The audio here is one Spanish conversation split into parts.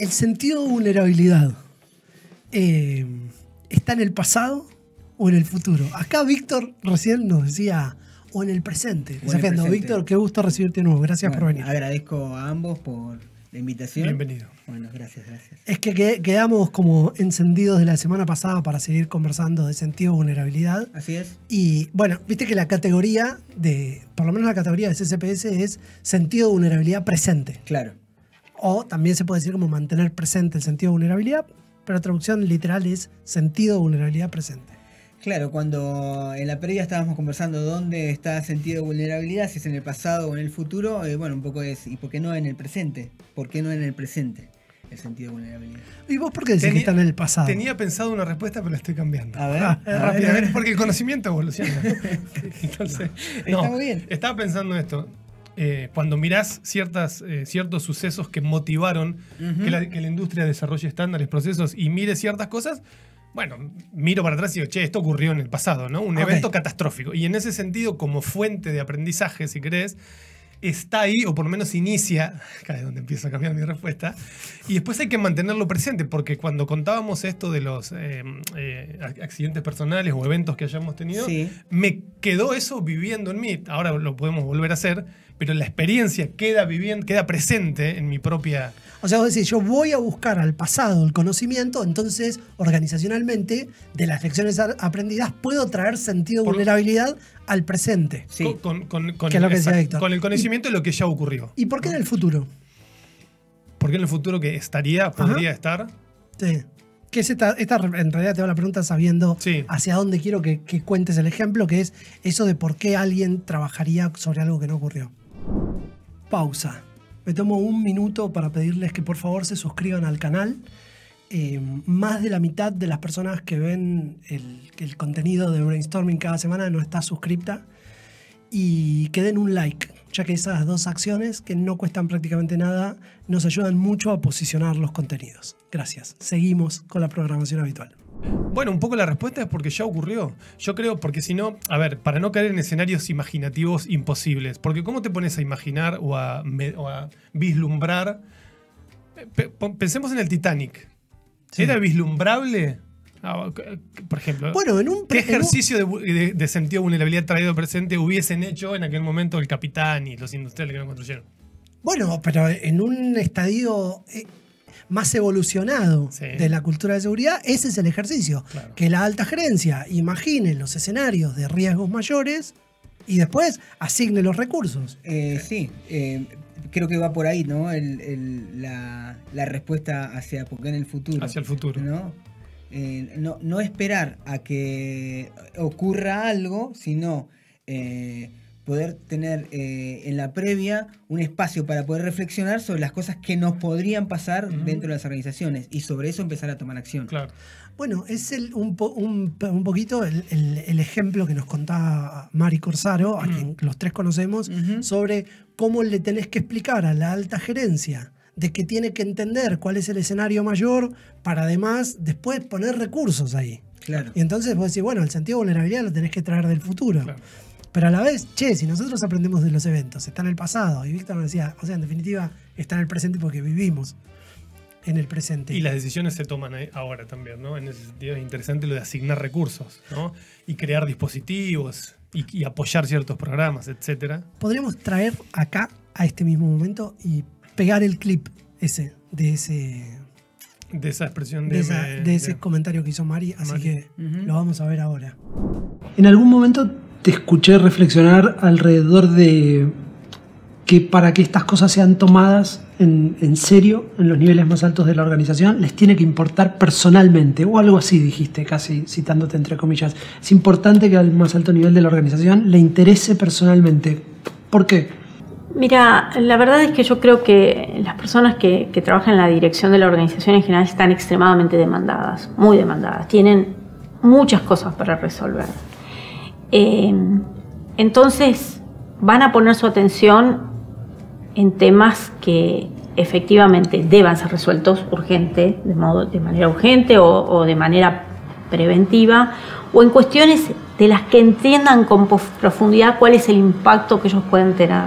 El sentido de vulnerabilidad está en el pasado o en el futuro. Acá Víctor recién nos decía, o en el presente. Desafiando. Víctor, qué gusto recibirte de nuevo. Gracias por venir. Agradezco a ambos por la invitación. Bienvenido. Bueno, gracias. Es que quedamos como encendidos de la semana pasada para seguir conversando de sentido de vulnerabilidad. Así es. Y bueno, viste que la categoría por lo menos la categoría de CCPS es sentido de vulnerabilidad presente. Claro. O también se puede decir como mantener presente el sentido de vulnerabilidad, pero la traducción literal es sentido de vulnerabilidad presente. Claro, cuando en la previa estábamos conversando dónde está sentido de vulnerabilidad, si es en el pasado o en el futuro, bueno, un poco es, ¿y por qué no en el presente? ¿Por qué no en el presente el sentido de vulnerabilidad? ¿Y vos por qué decís que está en el pasado? Tenía pensado una respuesta, pero la estoy cambiando. A ver. Rápidamente, porque el conocimiento evoluciona. Entonces, está muy bien. Estaba pensando esto. Cuando mirás ciertos sucesos que motivaron que la industria desarrolle estándares, procesos y mire ciertas cosas, bueno, miro para atrás y digo, che, esto ocurrió en el pasado, ¿no? Un evento catastrófico. Y en ese sentido, como fuente de aprendizaje, si querés, está ahí, o por lo menos inicia, acá es donde empieza a cambiar mi respuesta, y después hay que mantenerlo presente, porque cuando contábamos esto de los accidentes personales o eventos que hayamos tenido, me quedó eso viviendo en mí. Ahora lo podemos volver a hacer, pero la experiencia queda presente en mi propia... O sea, vos decís, yo voy a buscar al pasado el conocimiento, entonces, organizacionalmente, de las lecciones aprendidas, puedo traer sentido de vulnerabilidad al presente. Sí. Que es lo que decía Víctor. Con el conocimiento de lo que ya ocurrió. ¿Y por qué en el futuro? ¿Por qué en el futuro que podría estar? Sí. Que es esta, en realidad te hago la pregunta sabiendo hacia dónde quiero que cuentes el ejemplo, que es eso de por qué alguien trabajaría sobre algo que no ocurrió. Pausa. Me tomo un minuto para pedirles que por favor se suscriban al canal. Más de la mitad de las personas que ven el contenido de Brainstorming cada semana no está suscripta. Y que den un like, ya que esas dos acciones, que no cuestan prácticamente nada, nos ayudan mucho a posicionar los contenidos. Gracias. Seguimos con la programación habitual. Bueno, un poco la respuesta es porque ya ocurrió. Yo creo, porque si no, a ver, para no caer en escenarios imaginativos imposibles, porque ¿cómo te pones a imaginar o a vislumbrar? Pensemos en el Titanic. ¿Era vislumbrable? Por ejemplo, bueno, ¿qué ejercicio de sentido de vulnerabilidad traído presente hubiesen hecho en aquel momento el capitán y los industriales que lo construyeron? Bueno, pero en un estadio más evolucionado de la cultura de seguridad, ese es el ejercicio. Claro. Que la alta gerencia imagine los escenarios de riesgos mayores y después asigne los recursos. Creo que va por ahí, ¿no? La respuesta hacia por qué en el futuro. Hacia el futuro. ¿No? No esperar a que ocurra algo, sino poder tener en la previa un espacio para poder reflexionar sobre las cosas que nos podrían pasar dentro de las organizaciones y sobre eso empezar a tomar acción. Claro. Bueno, es un poquito el ejemplo que nos contaba Mari Corsaro, a quien los tres conocemos, sobre cómo le tenés que explicar a la alta gerencia de que tiene que entender cuál es el escenario mayor para además después poner recursos ahí. Claro. Y entonces vos decís, bueno, el sentido de vulnerabilidad lo tenés que traer del futuro. Claro. Pero a la vez, si nosotros aprendemos de los eventos, está en el pasado. Y Víctor nos decía, o sea, en definitiva, está en el presente porque vivimos en el presente. Y las decisiones se toman ahora también, ¿no? En ese sentido es interesante lo de asignar recursos, ¿no? Y crear dispositivos y apoyar ciertos programas, etcétera. Podríamos traer acá, a este mismo momento, y pegar el clip de esa expresión de ese comentario que hizo Mari, así que lo vamos a ver ahora. En algún momento te escuché reflexionar alrededor de que para que estas cosas sean tomadas en serio en los niveles más altos de la organización les tiene que importar personalmente, o algo así dijiste, casi citándote entre comillas. Es importante que al más alto nivel de la organización le interese personalmente. ¿Por qué? Mira, la verdad es que yo creo que las personas que trabajan en la dirección de la organización en general están extremadamente demandadas, muy demandadas, tienen muchas cosas para resolver. Entonces van a poner su atención en temas que efectivamente deban ser resueltos de manera urgente o de manera preventiva, o en cuestiones de las que entiendan con profundidad cuál es el impacto que ellos pueden tener.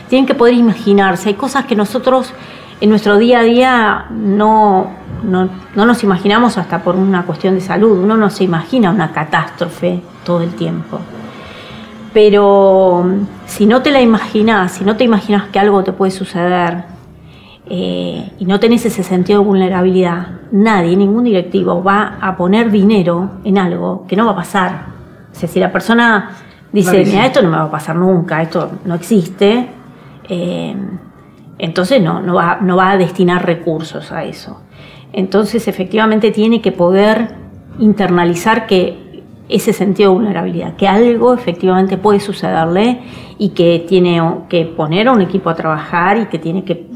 Tienen que poder imaginarse. Hay cosas que nosotros en nuestro día a día no nos imaginamos, hasta por una cuestión de salud, uno no se imagina una catástrofe todo el tiempo. Pero si no te la imaginas, si no te imaginas que algo te puede suceder y no tenés ese sentido de vulnerabilidad, nadie, ningún directivo va a poner dinero en algo que no va a pasar. O sea, si la persona dice, mira, esto no me va a pasar nunca, esto no existe, entonces no va a destinar recursos a eso. Entonces, efectivamente, tiene que poder internalizar que ese sentido de vulnerabilidad, que algo efectivamente puede sucederle y que tiene que poner a un equipo a trabajar y que tiene que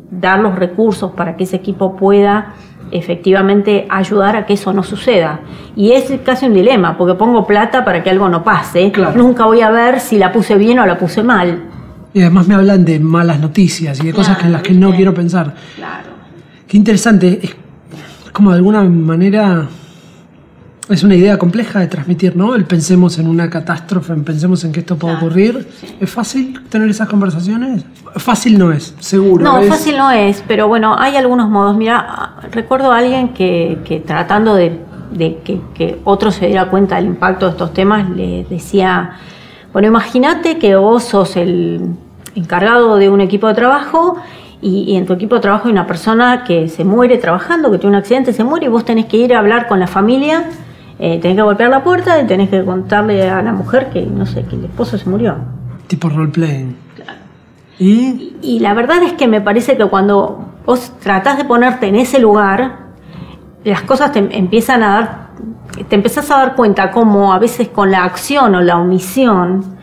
dar los recursos para que ese equipo pueda efectivamente ayudar a que eso no suceda. Y es casi un dilema, porque pongo plata para que algo no pase, claro. Nunca voy a ver si la puse bien o la puse mal. Y además me hablan de malas noticias y de cosas en las que no quiero pensar. Claro. Qué interesante, es como de alguna manera... Es una idea compleja de transmitir, ¿no? El pensemos en una catástrofe, pensemos en que esto puede ocurrir. Sí. ¿Es fácil tener esas conversaciones? Fácil no es, seguro. No, fácil no es, pero bueno, hay algunos modos. Mira, recuerdo a alguien que tratando de que otro se diera cuenta del impacto de estos temas, le decía, bueno, imagínate que vos sos el encargado de un equipo de trabajo y en tu equipo de trabajo hay una persona que se muere trabajando, que tiene un accidente, se muere y vos tenés que ir a hablar con la familia. Tenés que golpear la puerta y tenés que contarle a la mujer que, no sé, que el esposo se murió. Tipo role-playing. Claro. Y la verdad es que me parece que cuando vos tratás de ponerte en ese lugar, las cosas te empezás a dar cuenta cómo a veces con la acción o la omisión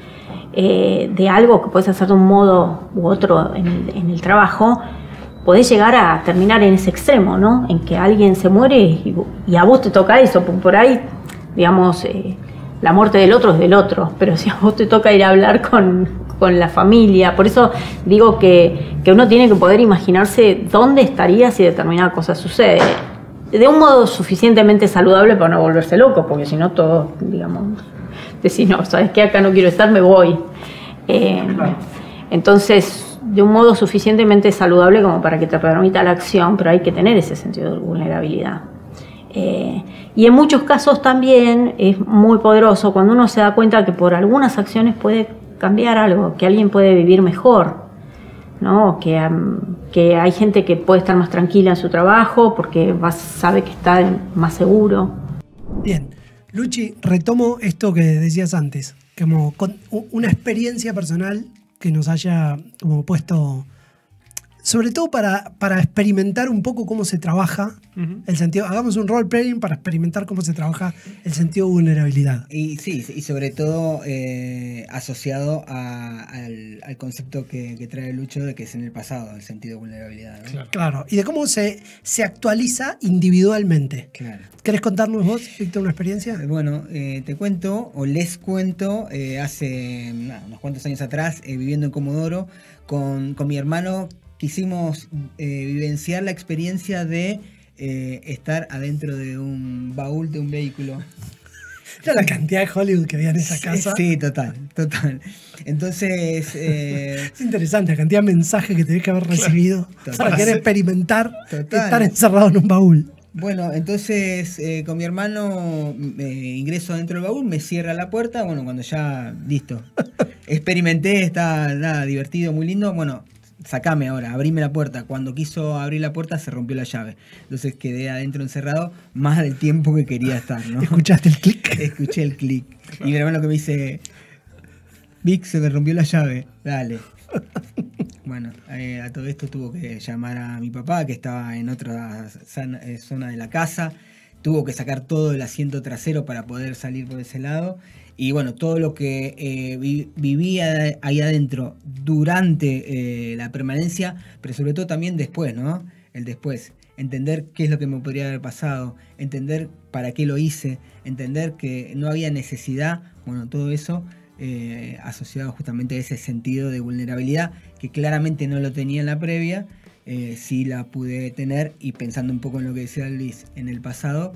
de algo que puedes hacer de un modo u otro en el trabajo, podés llegar a terminar en ese extremo, ¿no? En que alguien se muere y a vos te toca eso. Por ahí, digamos, la muerte del otro es del otro, pero si a vos te toca ir a hablar con la familia, por eso digo que uno tiene que poder imaginarse dónde estaría si determinada cosa sucede. De un modo suficientemente saludable para no volverse loco, porque si no todos, digamos, decís, no, ¿sabes qué? Acá no quiero estar, me voy. Entonces, de un modo suficientemente saludable como para que te permita la acción, pero hay que tener ese sentido de vulnerabilidad. Y en muchos casos también es muy poderoso cuando uno se da cuenta que por algunas acciones puede cambiar algo, que alguien puede vivir mejor, ¿no? Que hay gente que puede estar más tranquila en su trabajo porque sabe que está más seguro. Bien, Luchi, retomo esto que decías antes, como con una experiencia personal que nos haya como puesto, sobre todo para experimentar un poco cómo se trabaja el sentido. Hagamos un role-playing para experimentar cómo se trabaja el sentido de vulnerabilidad. Y sí, y sobre todo asociado al concepto que trae Lucho de que es en el pasado, el sentido de vulnerabilidad, ¿no? Claro, y de cómo se actualiza individualmente. Claro. ¿Querés contarnos vos, Víctor, una experiencia? Bueno, te cuento, o les cuento, hace unos cuantos años atrás, viviendo en Comodoro, con mi hermano, quisimos vivenciar la experiencia de estar adentro de un baúl de un vehículo. Era la cantidad de Hollywood que había en esa casa. Sí, total. Entonces... es interesante la cantidad de mensajes que tenés que haber recibido para querer experimentar estar encerrado en un baúl. Bueno, entonces con mi hermano ingreso dentro del baúl, me cierra la puerta, bueno, cuando ya, listo, experimenté, está nada, divertido, muy lindo, bueno, sacame ahora, abrime la puerta. Cuando quiso abrir la puerta se rompió la llave, entonces quedé adentro encerrado más del tiempo que quería estar, ¿no? ¿Escuchaste el clic? Escuché el clic. Y mi hermano que me dice, Vic, se me rompió la llave, dale. Bueno, a todo esto tuvo que llamar a mi papá, que estaba en otra zona de la casa. Tuvo que sacar todo el asiento trasero para poder salir por ese lado. Y bueno, todo lo que vivía ahí adentro durante la permanencia, pero sobre todo también después, ¿no? El después. Entender qué es lo que me podría haber pasado, entender para qué lo hice, entender que no había necesidad, bueno, todo eso asociado justamente a ese sentido de vulnerabilidad que claramente no lo tenía en la previa, sí la pude tener, y pensando un poco en lo que decía Luis en el pasado,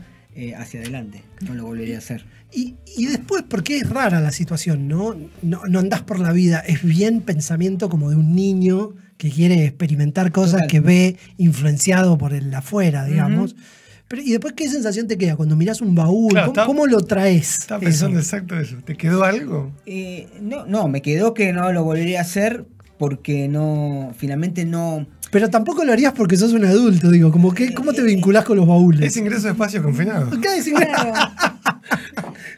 hacia adelante, no lo volvería a hacer. Y después, porque es rara la situación, ¿no? No andás por la vida, es bien pensamiento como de un niño que quiere experimentar cosas, que ve influenciado por el afuera, digamos. Pero, ¿y después qué sensación te queda cuando mirás un baúl? Claro, ¿Cómo lo traes? Estaba pensando exacto eso. ¿Te quedó algo? No, me quedó que no lo volvería a hacer porque finalmente no... Pero tampoco lo harías porque sos un adulto, digo. ¿Cómo te vinculás con los baúles? Es ingreso a espacio confinado. ¿Qué es ingreso?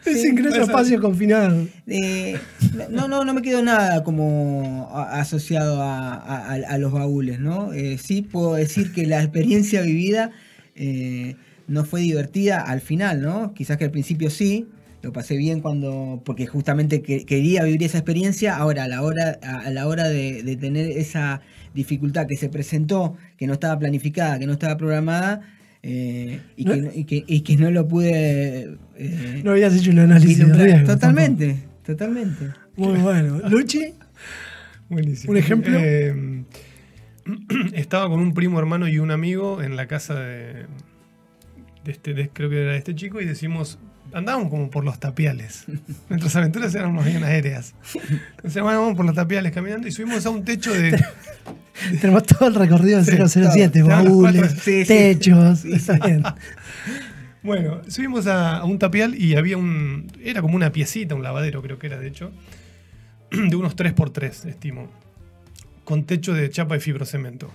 Es ingreso a espacio confinado. No me quedó nada como asociado a los baúles, ¿no? Sí puedo decir que la experiencia vivida no fue divertida al final, ¿no? Quizás que al principio sí, lo pasé bien porque justamente quería vivir esa experiencia. Ahora, a la hora de tener esa dificultad que se presentó, que no estaba planificada, que no estaba programada, y que no lo pude... no habías hecho un análisis de riesgo. Totalmente. Muy bueno. ¿Luchi? Buenísimo. ¿Un ejemplo? Estaba con un primo hermano y un amigo en la casa creo que era de este chico, y decimos, andábamos como por los tapiales. Nuestras aventuras eran más bien aéreas. Entonces vamos por los tapiales caminando y subimos a un techo de... Tenemos todo el recorrido de 007, baúles, techos. Está bien. Bueno, subimos a un tapial y era como una piecita, un lavadero creo que era, de hecho, de unos 3x3, estimo, con techo de chapa de fibrocemento.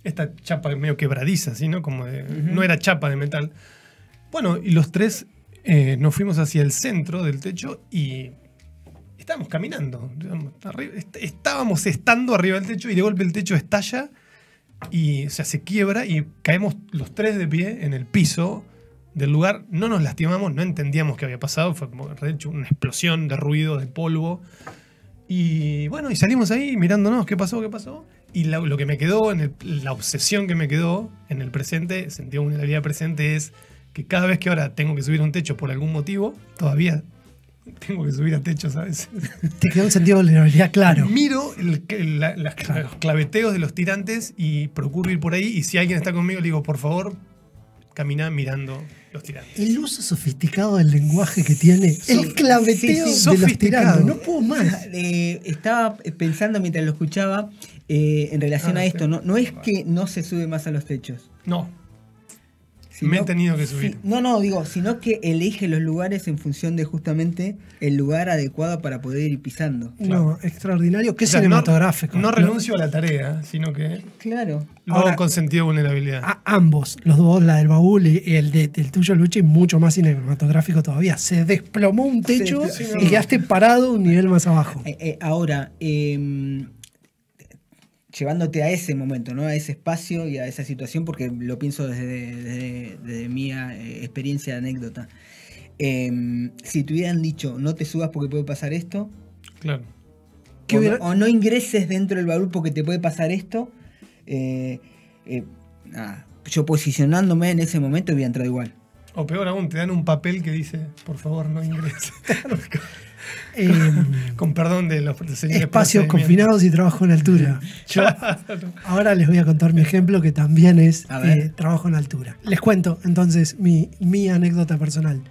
Esta chapa medio quebradiza, ¿sí? ¿No? No era chapa de metal. Bueno, y los tres nos fuimos hacia el centro del techo y estábamos caminando. Estábamos estando arriba del techo y de golpe el techo estalla y se quiebra y caemos los tres de pie en el piso del lugar. No nos lastimamos, no entendíamos qué había pasado. Fue como, de hecho, una explosión de ruido, de polvo. Y bueno, y salimos ahí mirándonos, ¿qué pasó? Y lo que me quedó, la obsesión que me quedó en el presente, sentido de vulnerabilidad presente, es que cada vez que ahora tengo que subir a un techo por algún motivo, todavía tengo que subir a techo, ¿sabes? Te quedó un sentido de vulnerabilidad claro. Miro los claveteos de los tirantes y procuro ir por ahí, y si alguien está conmigo le digo, por favor, camina mirando los tirantes. El uso sofisticado del lenguaje que tiene, el claveteo de los tirantes, no puedo más. Estaba pensando mientras lo escuchaba en relación a esto, no es que no se sube más a los techos. No. Me he tenido que subir. Sino que elige los lugares en función de justamente el lugar adecuado para poder ir pisando. No, extraordinario. Qué cinematográfico. No renuncio a la tarea, sino que lo hago con sentido de vulnerabilidad. Ambos, los dos, la del baúl y el tuyo, Luchi, mucho más cinematográfico todavía. Se desplomó un techo y quedaste parado un nivel más abajo. Ahora, llevándote a ese momento, ¿no? A ese espacio y a esa situación, porque lo pienso desde mi experiencia de anécdota. Si te hubieran dicho, no te subas porque puede pasar esto, claro. O no ingreses dentro del baúl porque te puede pasar esto, yo posicionándome en ese momento hubiera entrado igual. O peor aún, te dan un papel que dice, por favor, no ingreses. Con perdón de los señores. Espacios confinados y trabajo en altura. Yo ahora les voy a contar mi ejemplo, que también es trabajo en altura. Les cuento entonces mi anécdota personal.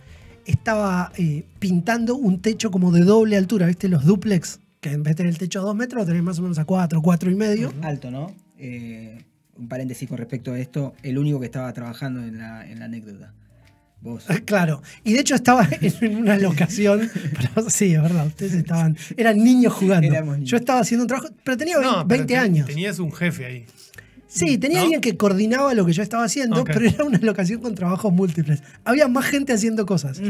Estaba pintando un techo como de doble altura, ¿viste? Los dúplex, que en vez de tener el techo a 2 metros, tenés más o menos a 4,5. Alto, ¿no? Un paréntesis con respecto a esto, el único que estaba trabajando en la anécdota. Vos. Claro, y de hecho estaba en una locación, pero sí, es verdad, ustedes eran niños jugando. Niños. Yo estaba haciendo un trabajo, pero tenía 20 años. Tenías un jefe ahí. Sí, tenía alguien que coordinaba lo que yo estaba haciendo, pero era una locación con trabajos múltiples. Había más gente haciendo cosas.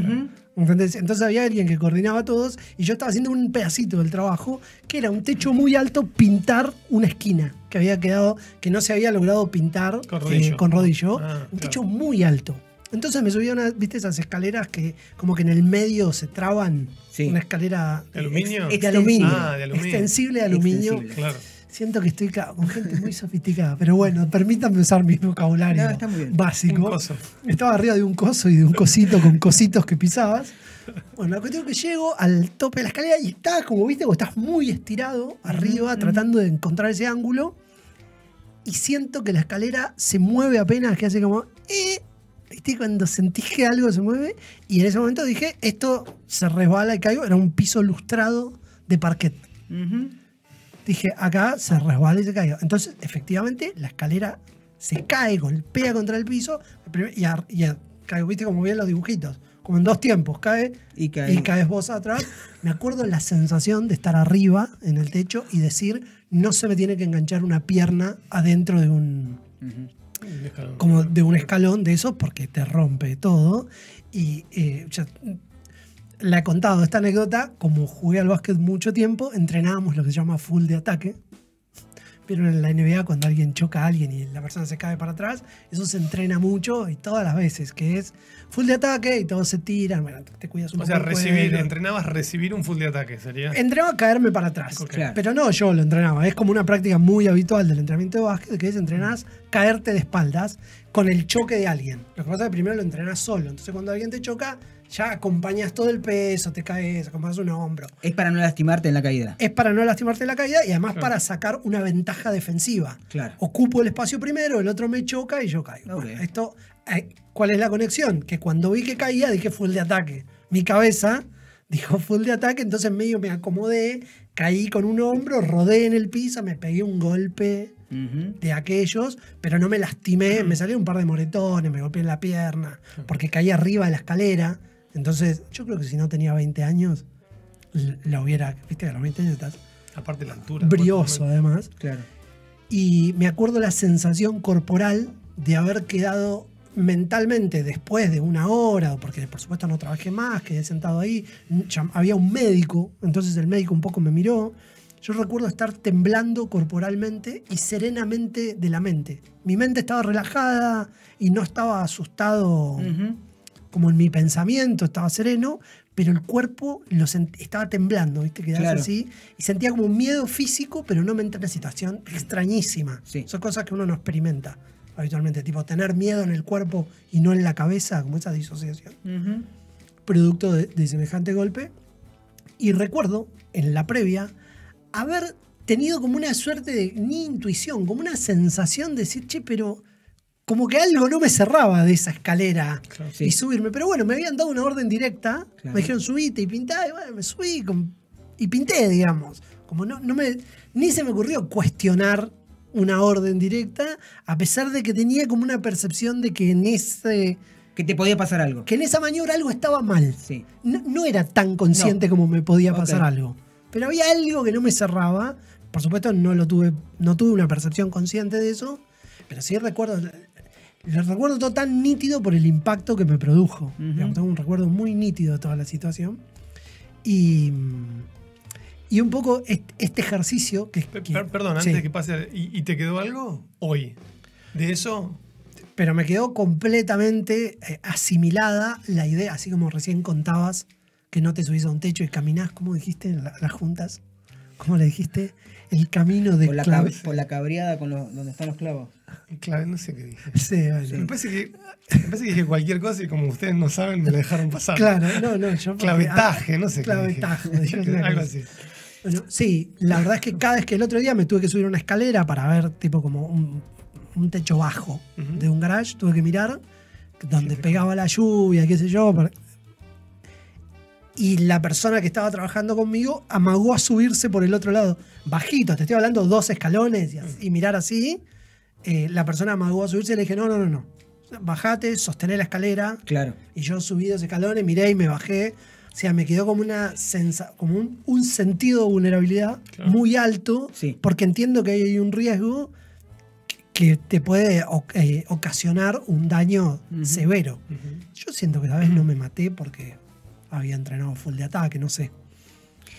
¿Entendés? Entonces había alguien que coordinaba a todos y yo estaba haciendo un pedacito del trabajo, que era un techo muy alto, pintar una esquina que había quedado, que no se había logrado pintar con rodillo. Un techo muy alto. Entonces me subí a ¿viste esas escaleras que como que en el medio se traban? Sí. Una escalera ¿De aluminio? De aluminio. De aluminio. Extensible de aluminio. Extensible. Claro. Siento que estoy con gente muy sofisticada, pero bueno, permítanme usar mi vocabulario básico. Un coso. Estaba arriba de un coso y de un cosito con cositos que pisabas. Bueno, la cuestión es que llego al tope de la escalera y estás como, viste, estás muy estirado arriba tratando de encontrar ese ángulo y siento que la escalera se mueve apenas, que hace como... ¿Viste? Cuando sentí que algo se mueve y en ese momento dije, esto se resbala y caigo. Era un piso lustrado de parquet. dije, acá se resbala y se cae. Entonces, efectivamente, la escalera se cae, golpea contra el piso y cae, viste como bien los dibujitos. Como en 2 tiempos, cae y caes vos atrás. Me acuerdo la sensación de estar arriba en el techo y decir, no se me tiene que enganchar una pierna adentro de un... como de un escalón de esos porque te rompe todo. Y ya, la he contado esta anécdota, como jugué al básquet mucho tiempo, entrenábamos lo que se llama full de ataque. Pero en la NBA, cuando alguien choca a alguien y la persona se cae para atrás, eso se entrena mucho y todas las veces, que es full de ataque y todos se tiran, bueno, te cuidas un poco. O sea, entrenabas recibir un full de ataque, ¿sería? Entrenaba caerme para atrás, Claro. pero no yo lo entrenaba. Es como una práctica muy habitual del entrenamiento de básquet, que es entrenás caerte de espaldas con el choque de alguien. Lo que pasa es que primero lo entrenás solo, entonces cuando alguien te choca, ya acompañas todo el peso, te caes, acompañas un hombro. Es para no lastimarte en la caída. Es para no lastimarte en la caída y además para sacar una ventaja defensiva. Claro. Ocupo el espacio primero, el otro me choca y yo caigo. Okay. Bueno, esto, ¿cuál es la conexión? Que cuando vi que caía dije full de ataque. Mi cabeza dijo full de ataque, entonces medio me acomodé, caí con un hombro, rodé en el piso, me pegué un golpe de aquellos, pero no me lastimé, me salieron un par de moretones, me golpeé en la pierna, porque caí arriba de la escalera. Entonces, yo creo que si no tenía 20 años, la hubiera, viste, a los 20 años estás aparte de la altura. brioso, además. Claro. Y me acuerdo la sensación corporal de haber quedado mentalmente después de 1 hora, porque por supuesto no trabajé más, quedé sentado ahí. Había un médico, entonces el médico un poco me miró. Yo recuerdo estar temblando corporalmente y serenamente de la mente. Mi mente estaba relajada y no estaba asustado. Como en mi pensamiento, estaba sereno, pero el cuerpo estaba temblando, ¿viste? Quedás así. Y sentía como un miedo físico, pero no mental, una situación extrañísima. Sí. Son cosas que uno no experimenta habitualmente, tipo tener miedo en el cuerpo y no en la cabeza, como esa disociación. Producto de semejante golpe. Y recuerdo, en la previa, haber tenido como una suerte de, ni intuición, como una sensación de decir, che, pero... como que algo no me cerraba de esa escalera y subirme. Pero bueno, me habían dado una orden directa. Claro. Me dijeron subite y pintá. Y bueno, me subí y pinté, digamos. Como ni se me ocurrió cuestionar una orden directa, a pesar de que tenía como una percepción de que que te podía pasar algo. Que en esa maniobra algo estaba mal. Sí. No era tan consciente como me podía pasar algo. Pero había algo que no me cerraba. Por supuesto, no tuve una percepción consciente de eso. Pero sí recuerdo todo tan nítido por el impacto que me produjo. Digamos, tengo un recuerdo muy nítido de toda la situación. Y un poco este ejercicio que... Perdón, antes de que pase... ¿Y te quedó algo hoy? ¿De eso? Pero me quedó completamente asimilada la idea, así como recién contabas, que no te subís a un techo y caminás, ¿cómo dijiste en las juntas? ¿Cómo le dijiste? El camino de por la cabreada donde están los clavos. Clave, no sé qué dije. Sí, vale. Me parece que dije cualquier cosa y como ustedes no saben, me la dejaron pasar. Claro, no, yo... Clavetaje, no sé clavetaje, qué dije. Algo así. Bueno, sí, la verdad es que cada vez que el otro día me tuve que subir una escalera para ver tipo como un techo bajo de un garage, tuve que mirar donde pegaba la lluvia, qué sé yo. Y la persona que estaba trabajando conmigo amagó a subirse por el otro lado. Bajito, te estoy hablando 2 escalones y mirar así. La persona amagó a subirse y le dije, no. Bajate, sostené la escalera. Claro. Y yo subí 2 escalones, miré y me bajé. O sea, me quedó como como un sentido de vulnerabilidad muy alto. Sí. Porque entiendo que hay un riesgo que te puede ocasionar un daño severo. Yo siento que tal vez no me maté porque había entrenado full de ataque, no sé.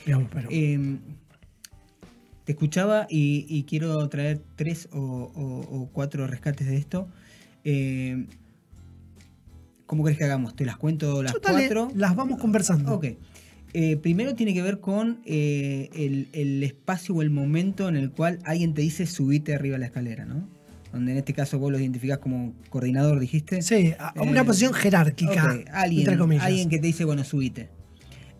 Digamos, pero... te escuchaba y quiero traer 3 o 4 rescates de esto. ¿Cómo crees que hagamos? ¿Te las cuento las 4? Las vamos conversando. Ok. Primero tiene que ver con el espacio o el momento en el cual alguien te dice subite arriba de la escalera, ¿no? Donde en este caso vos lo identificás como coordinador, dijiste. Sí, una posición jerárquica, entre comillas. Alguien que te dice, bueno, subite.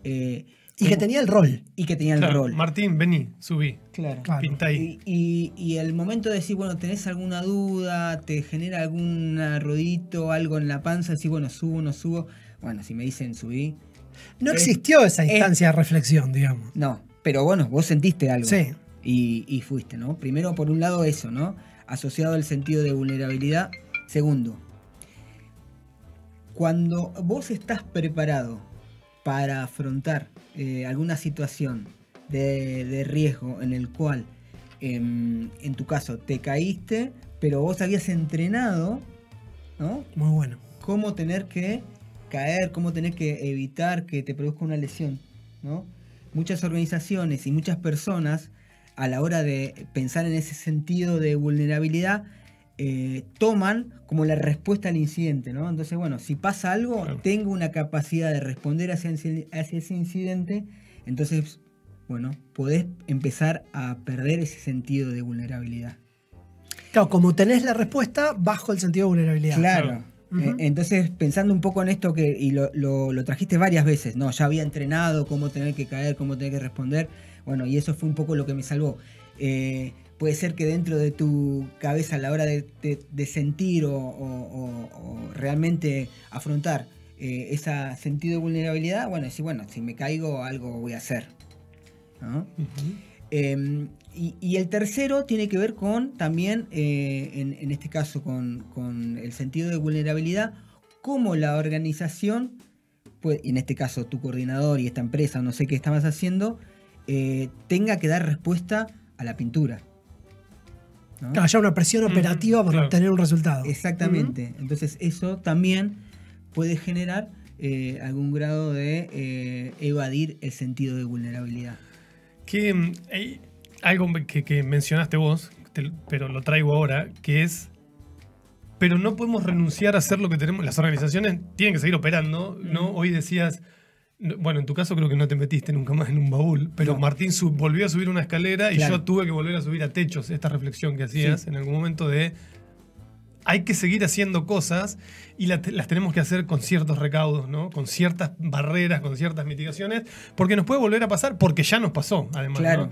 Y que tenía el rol. Y que tenía el rol. Martín, vení, subí. Claro. Pinta ahí. Y el momento de decir, bueno, ¿tenés alguna duda? ¿Te genera algún ruidito, algo en la panza? Decir, bueno, subo, no subo. Bueno, si me dicen subí. No existió esa instancia de reflexión, digamos. No, pero bueno, vos sentiste algo. Sí. y fuiste, ¿no? Primero, por un lado, eso, ¿no? Asociado al sentido de vulnerabilidad. Segundo, cuando vos estás preparado para afrontar alguna situación de riesgo en el cual, en tu caso, te caíste, pero vos habías entrenado, ¿no? Muy bueno. Cómo tener que caer, cómo tener que evitar que te produzca una lesión, ¿no? Muchas organizaciones y muchas personas, a la hora de pensar en ese sentido de vulnerabilidad, toman como la respuesta al incidente, ¿no? Entonces, bueno, si pasa algo, claro, tengo una capacidad de responder hacia ese incidente, entonces, bueno, podés empezar a perder ese sentido de vulnerabilidad. Claro, como tenés la respuesta, bajo el sentido de vulnerabilidad. Claro. Entonces, pensando un poco en esto, y lo trajiste varias veces, ¿no? Ya había entrenado cómo tener que caer, cómo tener que responder. Bueno, y eso fue un poco lo que me salvó. Puede ser que dentro de tu cabeza, a la hora de sentir o realmente afrontar ese sentido de vulnerabilidad, bueno, decir, bueno, si me caigo, algo voy a hacer, ¿no? Y el tercero tiene que ver con también, en este caso, con el sentido de vulnerabilidad, cómo la organización, pues, y en este caso tu coordinador y esta empresa, no sé qué estabas haciendo, tenga que dar respuesta a la pintura, ¿no? Que haya una presión operativa para obtener un resultado. Exactamente. Entonces eso también puede generar algún grado de evadir el sentido de vulnerabilidad. Algo que mencionaste vos, pero lo traigo ahora, que es, pero no podemos renunciar a hacer lo que tenemos. Las organizaciones tienen que seguir operando, ¿no? Hoy decías, bueno, en tu caso creo que no te metiste nunca más en un baúl, pero no. Martín volvió a subir una escalera y yo tuve que volver a subir a techos. Esta reflexión que hacías en algún momento de hay que seguir haciendo cosas y las tenemos que hacer con ciertos recaudos, ¿no? Con ciertas barreras, con ciertas mitigaciones, porque nos puede volver a pasar, porque ya nos pasó, además, ¿no?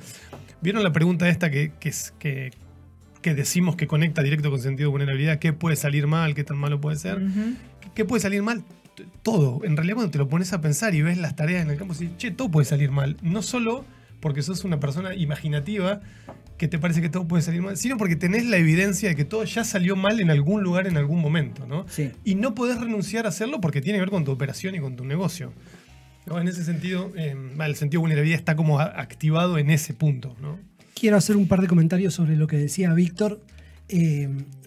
¿Vieron la pregunta esta que decimos que conecta directo con sentido de vulnerabilidad? ¿Qué puede salir mal? ¿Qué tan malo puede ser? ¿Qué puede salir mal? Todo. En realidad, cuando te lo pones a pensar y ves las tareas en el campo, dices, che, todo puede salir mal. No solo porque sos una persona imaginativa que te parece que todo puede salir mal, sino porque tenés la evidencia de que todo ya salió mal en algún lugar, en algún momento, ¿no? Sí. Y no podés renunciar a hacerlo porque tiene que ver con tu operación y con tu negocio, ¿no? En ese sentido, el sentido de vulnerabilidad está como activado en ese punto, ¿no? Quiero hacer un par de comentarios sobre lo que decía Víctor.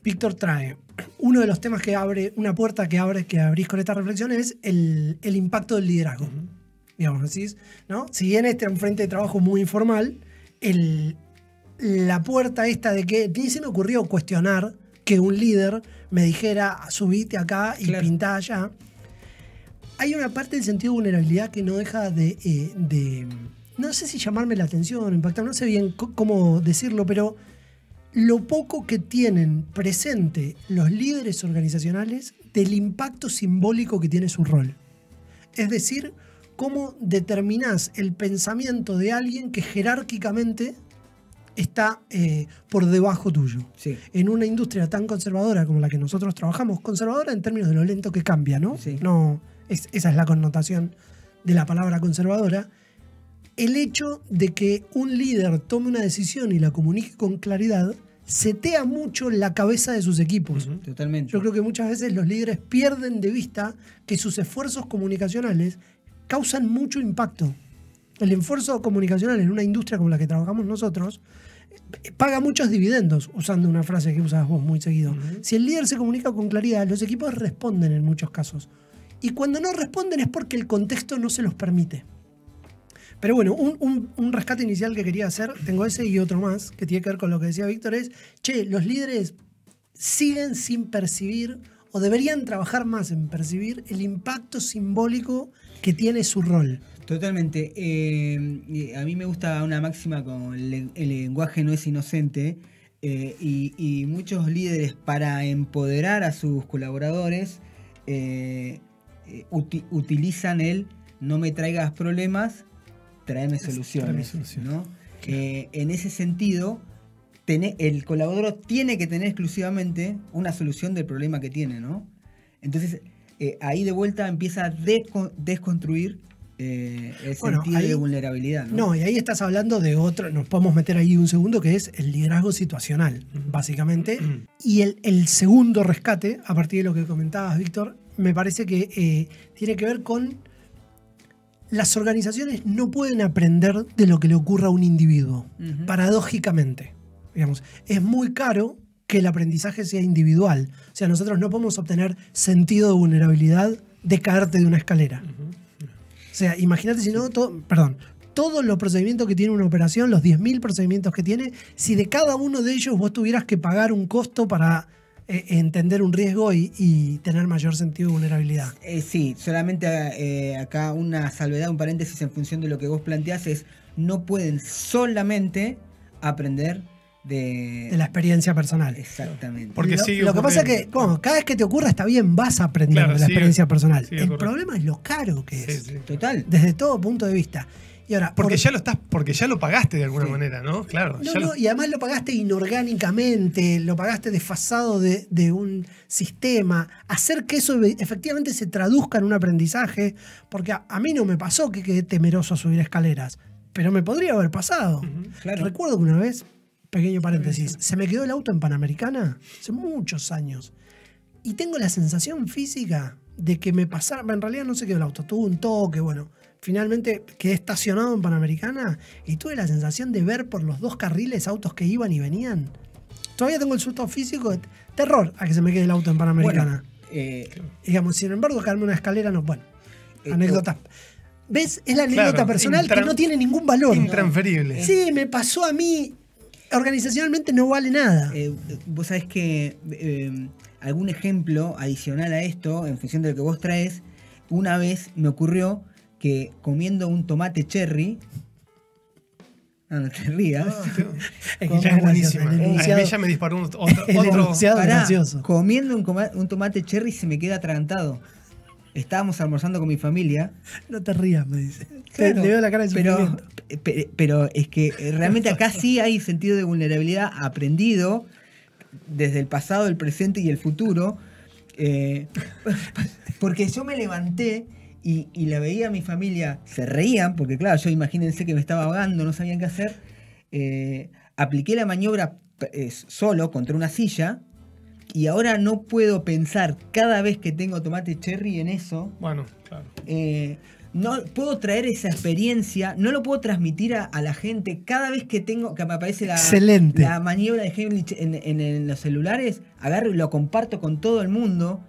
Víctor trae uno de los temas que abre, una puerta que abrís con esta reflexión es el impacto del liderazgo. Digamos así, ¿no? Si bien este es un frente de trabajo muy informal, la puerta esta de que ni se me ocurrió cuestionar que un líder me dijera subite acá y pintá allá. Hay una parte del sentido de vulnerabilidad que no deja de no sé si llamarme la atención o impactar, no sé bien cómo decirlo, pero lo poco que tienen presente los líderes organizacionales del impacto simbólico que tiene su rol. Es decir, cómo determinás el pensamiento de alguien que jerárquicamente está por debajo tuyo. Sí. En una industria tan conservadora como la que nosotros trabajamos, conservadora en términos de lo lento que cambia, ¿no? Sí. No, esa es la connotación de la palabra conservadora. El hecho de que un líder tome una decisión y la comunique con claridad setea mucho la cabeza de sus equipos. Totalmente. Yo creo que muchas veces los líderes pierden de vista que sus esfuerzos comunicacionales causan mucho impacto. El esfuerzo comunicacional en una industria como la que trabajamos nosotros paga muchos dividendos, usando una frase que usas vos muy seguido. Si el líder se comunica con claridad, los equipos responden en muchos casos. Y cuando no responden es porque el contexto no se los permite. Pero bueno, un rescate inicial que quería hacer, tengo ese y otro más, que tiene que ver con lo que decía Víctor, es, los líderes siguen sin percibir, o deberían trabajar más en percibir, el impacto simbólico que tiene su rol. Totalmente. A mí me gusta una máxima como el lenguaje no es inocente, y muchos líderes, para empoderar a sus colaboradores, utilizan el no me traigas problemas, tráeme soluciones, ¿no? En ese sentido, el colaborador tiene que tener exclusivamente una solución del problema que tiene, ¿no? Entonces, ahí de vuelta empieza a desconstruir el sentido de vulnerabilidad. No, y ahí estás hablando de otro, nos podemos meter ahí un segundo, que es el liderazgo situacional, básicamente. Y el segundo rescate, a partir de lo que comentabas, Víctor, me parece que tiene que ver con las organizaciones no pueden aprender de lo que le ocurra a un individuo, paradójicamente. Digamos, es muy caro que el aprendizaje sea individual. O sea, nosotros no podemos obtener sentido de vulnerabilidad de caerte de una escalera. O sea, imagínate si no, todos los procedimientos que tiene una operación, los 10.000 procedimientos que tiene, si de cada uno de ellos vos tuvieras que pagar un costo para entender un riesgo y tener mayor sentido de vulnerabilidad. Sí, solamente acá una salvedad, un paréntesis en función de lo que vos planteás es, no pueden solamente aprender de la experiencia personal. Exactamente. Porque lo que pasa es que cada vez que te ocurra está bien, vas a aprender de la experiencia personal. El problema es lo caro que es. Sí. Total. Desde todo punto de vista. Y ahora, porque ya lo pagaste de alguna manera, ¿no? Claro. Y además lo pagaste inorgánicamente, lo pagaste desfasado de un sistema. Hacer que eso efectivamente se traduzca en un aprendizaje, porque a mí no me pasó que quedé temeroso a subir escaleras, pero me podría haber pasado. Claro. Recuerdo que una vez, pequeño paréntesis, se me quedó el auto en Panamericana hace muchos años. Y tengo la sensación física de que me pasara, en realidad no se quedó el auto, tuvo un toque, finalmente quedé estacionado en Panamericana y tuve la sensación de ver por los dos carriles autos que iban y venían. Todavía tengo el susto físico de terror a que se me quede el auto en Panamericana. Digamos, sin embargo, caerme una escalera no. Anécdota. ¿Ves? Es la anécdota personal que no tiene ningún valor. Intransferible. Sí, me pasó a mí. Organizacionalmente no vale nada. Vos sabés que algún ejemplo adicional a esto, en función de lo que vos traes, una vez me ocurrió que comiendo un tomate cherry. No te rías. Es que ya es buenísima. A mí ya me disparó otro. Gracioso. Comiendo un tomate cherry se me queda atragantado. Estábamos almorzando con mi familia. No te rías, me dice. Claro, le veo la cara de sufrimiento. Pero es que realmente acá sí hay sentido de vulnerabilidad aprendido desde el pasado, el presente y el futuro. Porque yo me levanté y la veía a mi familia, se reían, porque claro, yo imagínense que me estaba ahogando, no sabían qué hacer. Apliqué la maniobra solo contra una silla. Y ahora no puedo pensar cada vez que tengo tomate cherry en eso. Bueno, claro. No puedo traer esa experiencia, no lo puedo transmitir a la gente. Cada vez que me aparece la maniobra de Heimlich en los celulares, agarro y lo comparto con todo el mundo.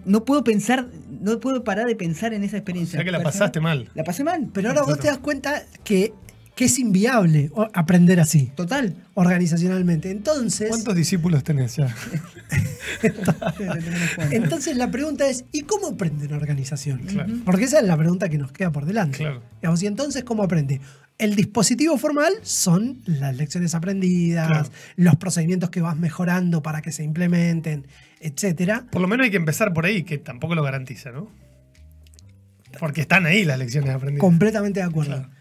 No puedo pensar, no puedo parar de pensar en esa experiencia. O sea que la pasaste mal. La pasé mal. Pero ahora vos te das cuenta que es inviable aprender así. Total. Organizacionalmente. Entonces. ¿Cuántos discípulos tenés ya? Entonces la pregunta es, ¿y cómo aprende una organización? Claro. Porque esa es la pregunta que nos queda por delante. Claro. Digamos, y entonces, ¿cómo aprende? El dispositivo formal son las lecciones aprendidas, claro, los procedimientos que vas mejorando para que se implementen, etcétera. Por lo menos hay que empezar por ahí, que tampoco lo garantiza, ¿no? Porque están ahí las lecciones aprendidas. Completamente de acuerdo. Claro.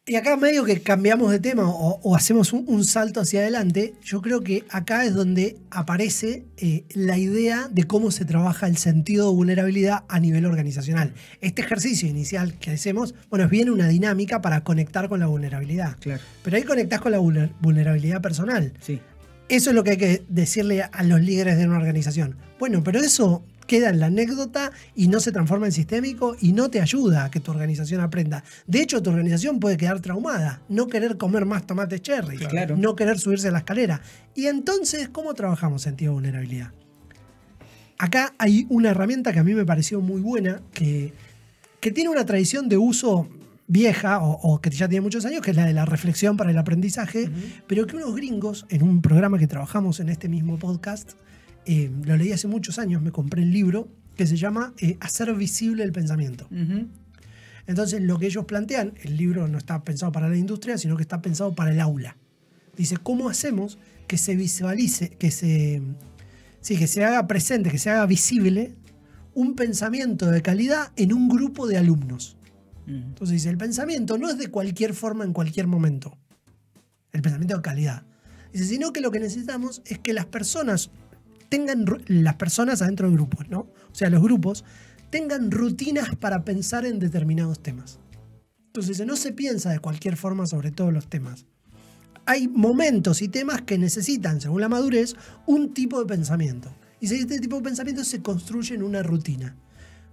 Y acá medio que cambiamos de tema o hacemos un salto hacia adelante. Yo creo que acá es donde aparece la idea de cómo se trabaja el sentido de vulnerabilidad a nivel organizacional. Este ejercicio inicial que hacemos, es bien una dinámica para conectar con la vulnerabilidad. Claro. Pero ahí conectás con la vulnerabilidad personal. Sí. Eso es lo que hay que decirle a los líderes de una organización. Bueno, pero eso queda en la anécdota y no se transforma en sistémico y no te ayuda a que tu organización aprenda. De hecho, tu organización puede quedar traumada, no querer comer más tomates cherry, claro, no querer subirse a la escalera. Y entonces, ¿cómo trabajamos sentido de vulnerabilidad? Acá hay una herramienta que a mí me pareció muy buena, que tiene una tradición de uso vieja o que ya tiene muchos años, que es la de la reflexión para el aprendizaje, pero que unos gringos, en un programa que trabajamos en este mismo podcast, lo leí hace muchos años, me compré el libro, que se llama Hacer visible el pensamiento. Entonces, lo que ellos plantean, el libro no está pensado para la industria, sino que está pensado para el aula. Dice, ¿cómo hacemos que se visualice, que se haga presente, que se haga visible un pensamiento de calidad en un grupo de alumnos? Entonces dice, el pensamiento no es de cualquier forma en cualquier momento. El pensamiento de calidad. Dice, sino que lo que necesitamos es que las personas tengan las personas adentro de grupos, ¿no? O sea, los grupos tengan rutinas para pensar en determinados temas. Entonces, no se piensa de cualquier forma sobre todos los temas. Hay momentos y temas que necesitan, según la madurez, un tipo de pensamiento. Y este tipo de pensamiento se construye en una rutina.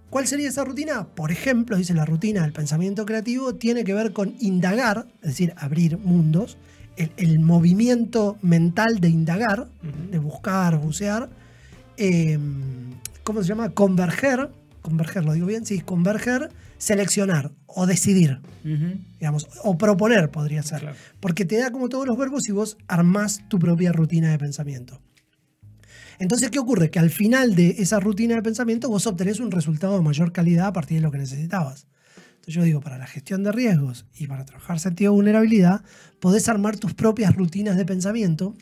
¿Cuál sería esa rutina? Por ejemplo, dice la rutina del pensamiento creativo, tiene que ver con indagar, es decir, abrir mundos, el movimiento mental de indagar, de buscar, bucear, ¿cómo se llama? Converger, ¿lo digo bien? Sí, converger, seleccionar o decidir, digamos, o proponer podría ser, claro. Porque te da como todos los verbos y vos armás tu propia rutina de pensamiento. Entonces, ¿qué ocurre? Que al final de esa rutina de pensamiento vos obtenés un resultado de mayor calidad a partir de lo que necesitabas. Entonces yo digo, para la gestión de riesgos y para trabajar sentido de vulnerabilidad, podés armar tus propias rutinas de pensamiento.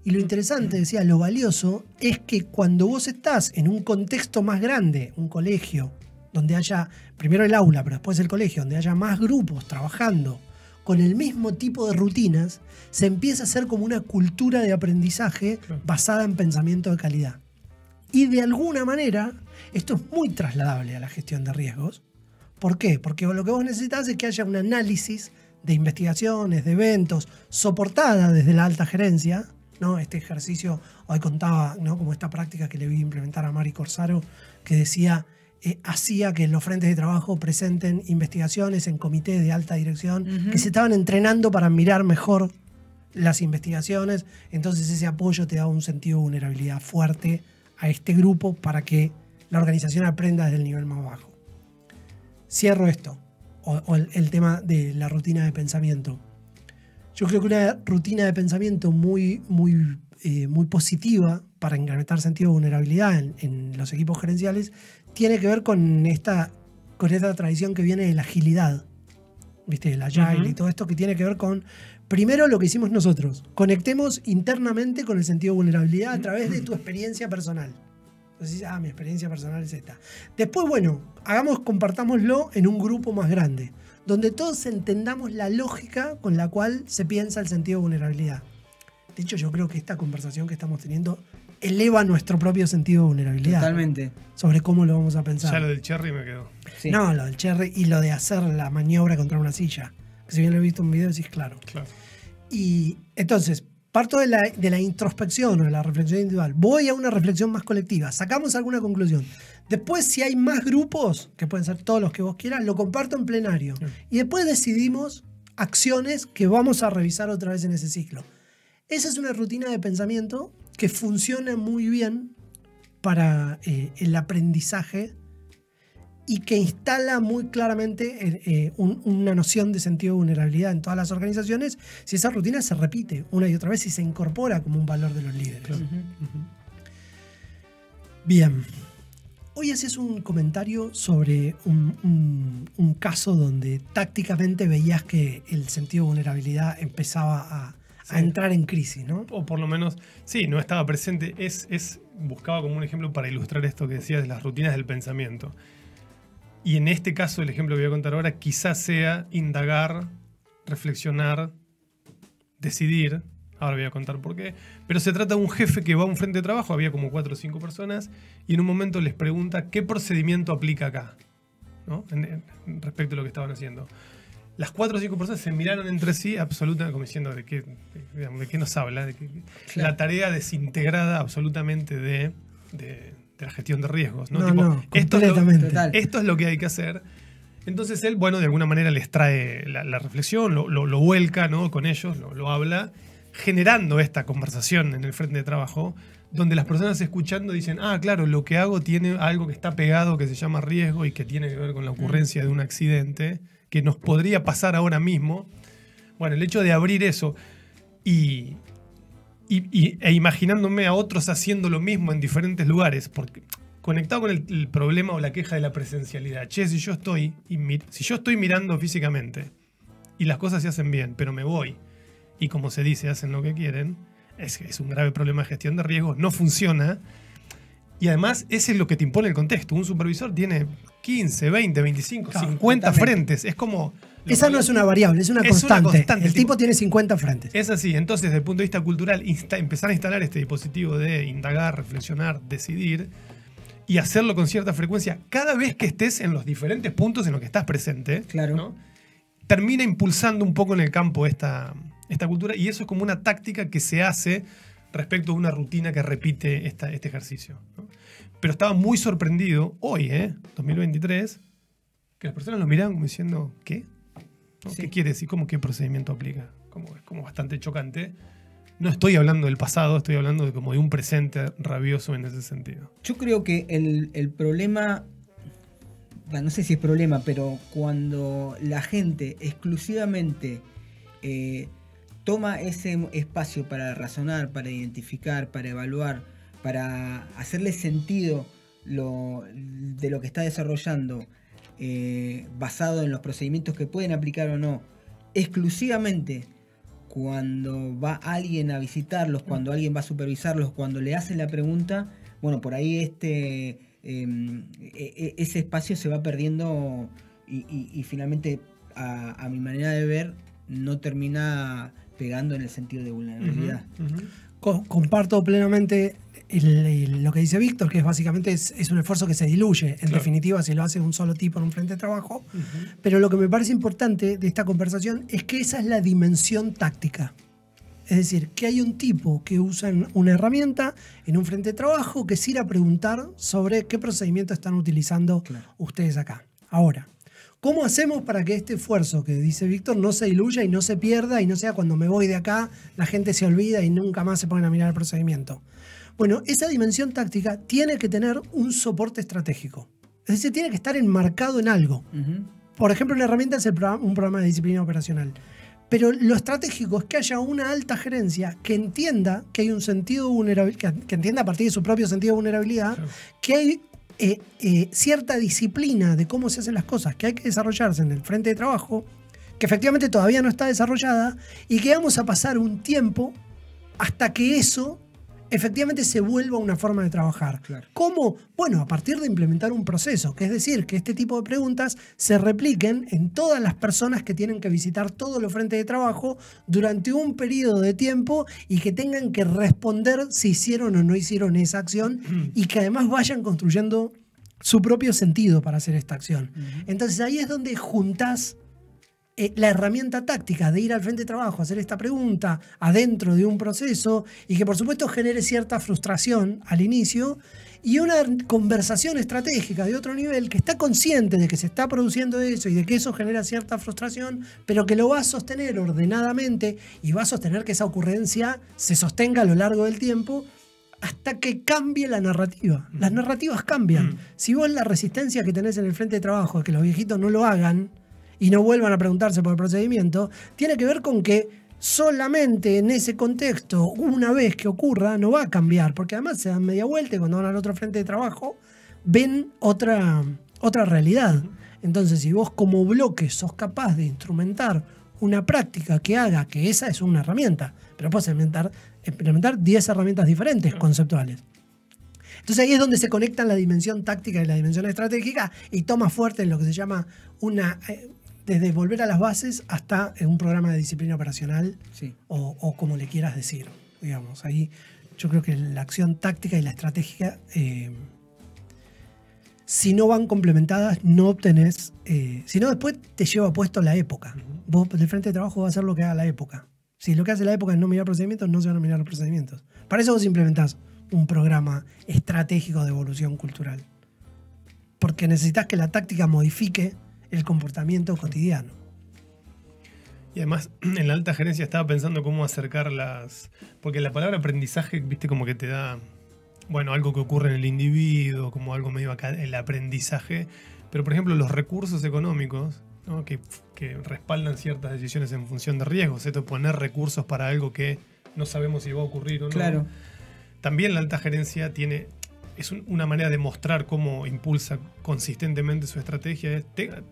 Y lo interesante, decía, lo valioso, es que cuando vos estás en un contexto más grande, un colegio, donde haya, primero el aula, pero después el colegio, donde haya más grupos trabajando con el mismo tipo de rutinas, se empieza a hacer como una cultura de aprendizaje basada en pensamiento de calidad. Y de alguna manera, esto es muy trasladable a la gestión de riesgos. ¿Por qué? Porque lo que vos necesitas es que haya un análisis de investigaciones, de eventos, soportada desde la alta gerencia, ¿no? Este ejercicio, hoy contaba, ¿no? Como esta práctica que le vi implementar a Mari Corsaro, que decía, hacía que los frentes de trabajo presenten investigaciones en comités de alta dirección que se estaban entrenando para mirar mejor las investigaciones. Entonces ese apoyo te da un sentido de vulnerabilidad fuerte a este grupo para que la organización aprenda desde el nivel más bajo. Cierro esto, o el tema de la rutina de pensamiento. Yo creo que una rutina de pensamiento muy positiva para incrementar sentido de vulnerabilidad en los equipos gerenciales tiene que ver con esta tradición que viene de la agilidad, ¿viste? El agile y todo esto que tiene que ver con, primero, lo que hicimos nosotros. Conectemos internamente con el sentido de vulnerabilidad a través de tu experiencia personal. Entonces, mi experiencia personal es esta. Después, bueno, compartámoslo en un grupo más grande, donde todos entendamos la lógica con la cual se piensa el sentido de vulnerabilidad. De hecho, yo creo que esta conversación que estamos teniendo eleva nuestro propio sentido de vulnerabilidad. Totalmente. Sobre cómo lo vamos a pensar. Ya lo del cherry me quedó. Sí. No, lo del cherry y lo de hacer la maniobra contra una silla. Que si bien lo he visto en un video, decís claro. Y entonces, parto de la introspección o de la reflexión individual. Voy a una reflexión más colectiva. Sacamos alguna conclusión. Después, si hay más grupos, que pueden ser todos los que vos quieras, lo comparto en plenario. Y después decidimos acciones que vamos a revisar otra vez en ese ciclo. Esa es una rutina de pensamiento que funciona muy bien para el aprendizaje y que instala muy claramente una noción de sentido de vulnerabilidad en todas las organizaciones si esa rutina se repite una y otra vez y se incorpora como un valor de los líderes. Bien. Hoy haces un comentario sobre un caso donde tácticamente veías que el sentido de vulnerabilidad empezaba a entrar en crisis, ¿no? O por lo menos, sí, no estaba presente. Buscaba como un ejemplo para ilustrar esto que decías de las rutinas del pensamiento. Y en este caso, el ejemplo que voy a contar ahora, quizás sea indagar, reflexionar, decidir. Ahora voy a contar por qué. Pero se trata de un jefe que va a un frente de trabajo, había como 4 o 5 personas, y en un momento les pregunta qué procedimiento aplica acá, ¿no? Respecto a lo que estaban haciendo. Las 4 o 5 personas se miraron entre sí absolutamente como diciendo de qué nos habla, de que la tarea desintegrada absolutamente de la gestión de riesgos, ¿no? Completamente. Esto es lo que hay que hacer. Entonces él, bueno, de alguna manera les trae la reflexión, lo vuelca, ¿no? Con ellos, lo habla, generando esta conversación en el frente de trabajo, donde las personas escuchando dicen, claro, lo que hago tiene algo que está pegado, que se llama riesgo y que tiene que ver con la ocurrencia de un accidente que nos podría pasar ahora mismo. Bueno, el hecho de abrir eso e imaginándome a otros haciendo lo mismo en diferentes lugares, porque conectado con el problema o la queja de la presencialidad. Che, si yo estoy mirando físicamente y las cosas se hacen bien, pero me voy y como se dice, hacen lo que quieren, es un grave problema de gestión de riesgos, no funciona. Y además, ese es lo que te impone el contexto. Un supervisor tiene 15, 20, 25, 50 frentes. Es como... Esa no es una variable, es una constante. El tipo tiene 50 frentes. Es así. Entonces, desde el punto de vista cultural, empezar a instalar este dispositivo de indagar, reflexionar, decidir, y hacerlo con cierta frecuencia cada vez que estés en los diferentes puntos en los que estás presente, claro, ¿no? Termina impulsando un poco en el campo esta cultura, y eso es como una táctica que se hace respecto a una rutina que repite este ejercicio, ¿no? Pero estaba muy sorprendido hoy, 2023, que las personas lo miraban como diciendo, ¿qué? ¿No? Sí. ¿Qué quiere decir? ¿Cómo qué procedimiento aplica? Es como bastante chocante. No estoy hablando del pasado, estoy hablando de como de un presente rabioso en ese sentido. Yo creo que el problema, no sé si es problema, pero cuando la gente exclusivamente toma ese espacio para razonar, para identificar, para evaluar, para hacerle sentido de lo que está desarrollando, basado en los procedimientos que pueden aplicar o no, exclusivamente cuando va alguien a visitarlos, cuando alguien va a supervisarlos, cuando le hace la pregunta, bueno, por ahí ese espacio se va perdiendo y finalmente, a mi manera de ver, no termina pegando en el sentido de vulnerabilidad. Comparto plenamente lo que dice Víctor, que básicamente es un esfuerzo que se diluye, en definitiva, si lo hace un solo tipo en un frente de trabajo. Pero lo que me parece importante de esta conversación es que esa es la dimensión táctica. Es decir, que hay un tipo que usa una herramienta en un frente de trabajo que es ir a preguntar sobre qué procedimiento están utilizando ustedes acá. Ahora, ¿cómo hacemos para que este esfuerzo que dice Víctor no se diluya y no se pierda y no sea cuando me voy de acá, la gente se olvida y nunca más se ponen a mirar el procedimiento? Bueno, esa dimensión táctica tiene que tener un soporte estratégico. Es decir, tiene que estar enmarcado en algo. Por ejemplo, una herramienta es un programa de disciplina operacional. Pero lo estratégico es que haya una alta gerencia que entienda que hay un sentido de vulnerabilidad, que entienda a partir de su propio sentido de vulnerabilidad, que hay cierta disciplina de cómo se hacen las cosas, que hay que desarrollarse en el frente de trabajo, que efectivamente todavía no está desarrollada, y que vamos a pasar un tiempo hasta que eso efectivamente se vuelva una forma de trabajar. ¿Cómo? Bueno, a partir de implementar un proceso, que es decir, que este tipo de preguntas se repliquen en todas las personas que tienen que visitar todos los frentes de trabajo durante un periodo de tiempo y que tengan que responder si hicieron o no hicieron esa acción y que además vayan construyendo su propio sentido para hacer esta acción. Entonces ahí es donde juntás la herramienta táctica de ir al frente de trabajo, hacer esta pregunta adentro de un proceso y que por supuesto genere cierta frustración al inicio y una conversación estratégica de otro nivel que está consciente de que se está produciendo eso y de que eso genera cierta frustración, pero que lo va a sostener ordenadamente y va a sostener que esa ocurrencia se sostenga a lo largo del tiempo hasta que cambie la narrativa. Las narrativas cambian. Si vos la resistencia que tenés en el frente de trabajo de que los viejitos no lo hagan y no vuelvan a preguntarse por el procedimiento, tiene que ver con que solamente en ese contexto, una vez que ocurra, no va a cambiar, porque además se dan media vuelta y cuando van al otro frente de trabajo ven otra realidad. Entonces, si vos como bloque sos capaz de instrumentar una práctica que haga que esa es una herramienta, pero puedes implementar 10 herramientas diferentes conceptuales. Entonces ahí es donde se conectan la dimensión táctica y la dimensión estratégica y toma fuerte en lo que se llama desde volver a las bases hasta un programa de disciplina operacional o como le quieras decir. Digamos, ahí yo creo que la acción táctica y la estratégica, si no van complementadas, no obtenés, si no después te lleva puesto la época. Vos del frente de trabajo vas a hacer lo que haga la época. Si lo que hace la época es no mirar procedimientos, no se van a mirar los procedimientos. Para eso vos implementás un programa estratégico de evolución cultural. Porque necesitas que la táctica modifique el comportamiento cotidiano. Y además, en la alta gerencia estaba pensando cómo acercar porque la palabra aprendizaje, viste, como que te da, bueno, algo que ocurre en el individuo, como algo medio acá, el aprendizaje. Pero, por ejemplo, los recursos económicos, ¿no? que respaldan ciertas decisiones en función de riesgos. Esto es poner recursos para algo que no sabemos si va a ocurrir o no. Claro. También la alta gerencia es una manera de mostrar cómo impulsa consistentemente su estrategia.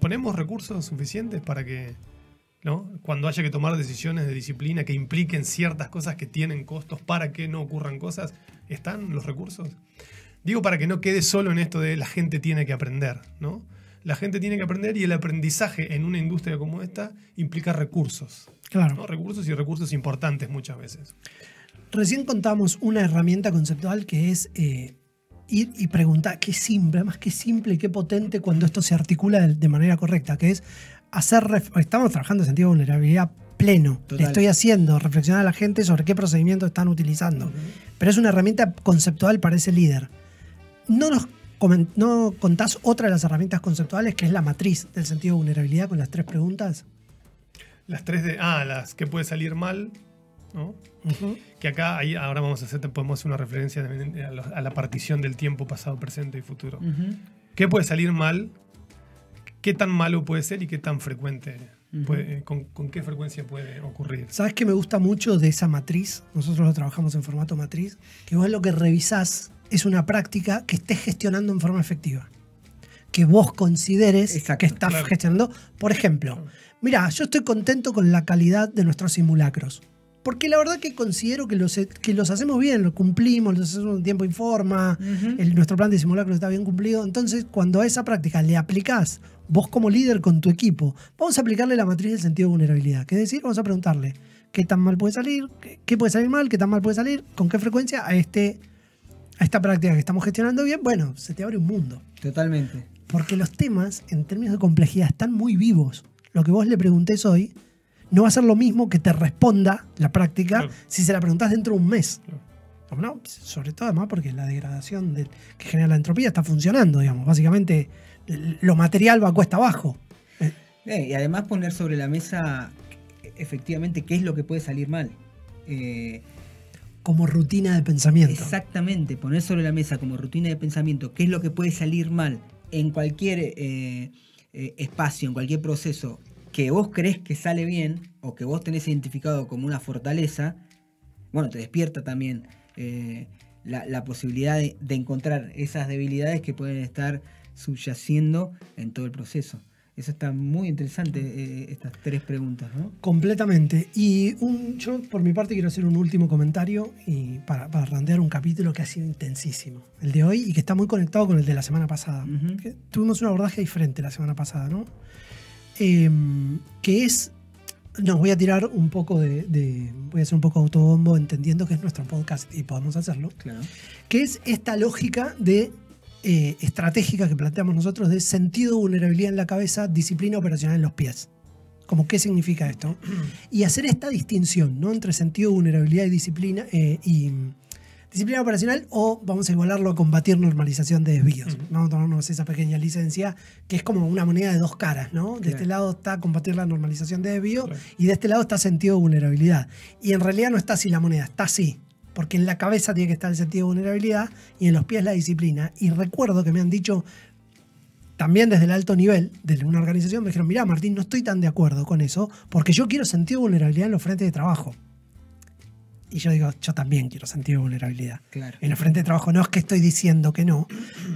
¿Ponemos recursos suficientes para que, ¿no? Cuando haya que tomar decisiones de disciplina que impliquen ciertas cosas que tienen costos para que no ocurran cosas? ¿Están los recursos? Digo, para que no quede solo en esto de la gente tiene que aprender, ¿no? La gente tiene que aprender y el aprendizaje en una industria como esta implica recursos. Claro. ¿No? Recursos y recursos importantes muchas veces. Recién contamos una herramienta conceptual que es ir y preguntar, qué simple, además qué simple y qué potente cuando esto se articula de manera correcta, que es estamos trabajando en sentido de vulnerabilidad pleno. Total. Le estoy haciendo reflexionar a la gente sobre qué procedimientos están utilizando. Pero es una herramienta conceptual para ese líder. ¿No contás otra de las herramientas conceptuales, que es la matriz del sentido de vulnerabilidad, con las 3 preguntas? Las 3 las que puede salir mal, ¿no? Que acá, ahora podemos hacer una referencia a la partición del tiempo pasado, presente y futuro. ¿Qué puede salir mal? ¿Qué tan malo puede ser y qué tan frecuente? ¿Con qué frecuencia puede ocurrir? ¿Sabes qué me gusta mucho de esa matriz? Nosotros lo trabajamos en formato matriz. Que vos lo que revisás es una práctica que estés gestionando en forma efectiva. Que vos consideres que estás gestionando. Por ejemplo, mira, yo estoy contento con la calidad de nuestros simulacros. Porque la verdad que considero que los hacemos bien, los cumplimos, los hacemos en tiempo y forma, nuestro plan de simulacros está bien cumplido. Entonces, cuando a esa práctica le aplicás, vos como líder con tu equipo, vamos a aplicarle la matriz del sentido de vulnerabilidad. Que es decir, vamos a preguntarle qué tan mal puede salir, qué puede salir mal, qué tan mal puede salir, con qué frecuencia a esta práctica que estamos gestionando bien. Bueno, se te abre un mundo. Totalmente. Porque los temas, en términos de complejidad, están muy vivos. Lo que vos le preguntés hoy no va a ser lo mismo que te responda la práctica si se la preguntás dentro de un mes. No, sobre todo además porque la degradación que genera la entropía está funcionando, digamos. Básicamente lo material va cuesta abajo. Y además poner sobre la mesa efectivamente qué es lo que puede salir mal. Como rutina de pensamiento. Exactamente, poner sobre la mesa como rutina de pensamiento qué es lo que puede salir mal en cualquier espacio, en cualquier proceso que vos crees que sale bien o que vos tenés identificado como una fortaleza. Bueno, te despierta también la posibilidad de encontrar esas debilidades que pueden estar subyaciendo en todo el proceso. Eso está muy interesante, estas 3 preguntas, ¿no? Completamente. Y yo, por mi parte, quiero hacer un último comentario y para redondear un capítulo que ha sido intensísimo, el de hoy, y que está muy conectado con el de la semana pasada. Tuvimos un abordaje diferente la semana pasada, ¿no? Que es... No, voy a tirar un poco voy a hacer un poco autobombo, entendiendo que es nuestro podcast y podemos hacerlo. Claro. Que es esta lógica estratégica que planteamos nosotros de sentido de vulnerabilidad en la cabeza, disciplina operacional en los pies. Como qué significa esto. Y hacer esta distinción, ¿no?, entre sentido de vulnerabilidad y disciplina disciplina operacional, o vamos a igualarlo a combatir normalización de desvíos. Vamos a tomarnos esa pequeña licencia, que es como una moneda de 2 caras, ¿no? De este lado está combatir la normalización de desvío y de este lado está sentido de vulnerabilidad. Y en realidad no está así la moneda, está así. Porque en la cabeza tiene que estar el sentido de vulnerabilidad y en los pies la disciplina. Y recuerdo que me han dicho, también desde el alto nivel de una organización, me dijeron, mirá, Martín, no estoy tan de acuerdo con eso, porque yo quiero sentido de vulnerabilidad en los frentes de trabajo. Y yo digo, yo también quiero sentido de vulnerabilidad. Claro. En el frente de trabajo no es que estoy diciendo que no,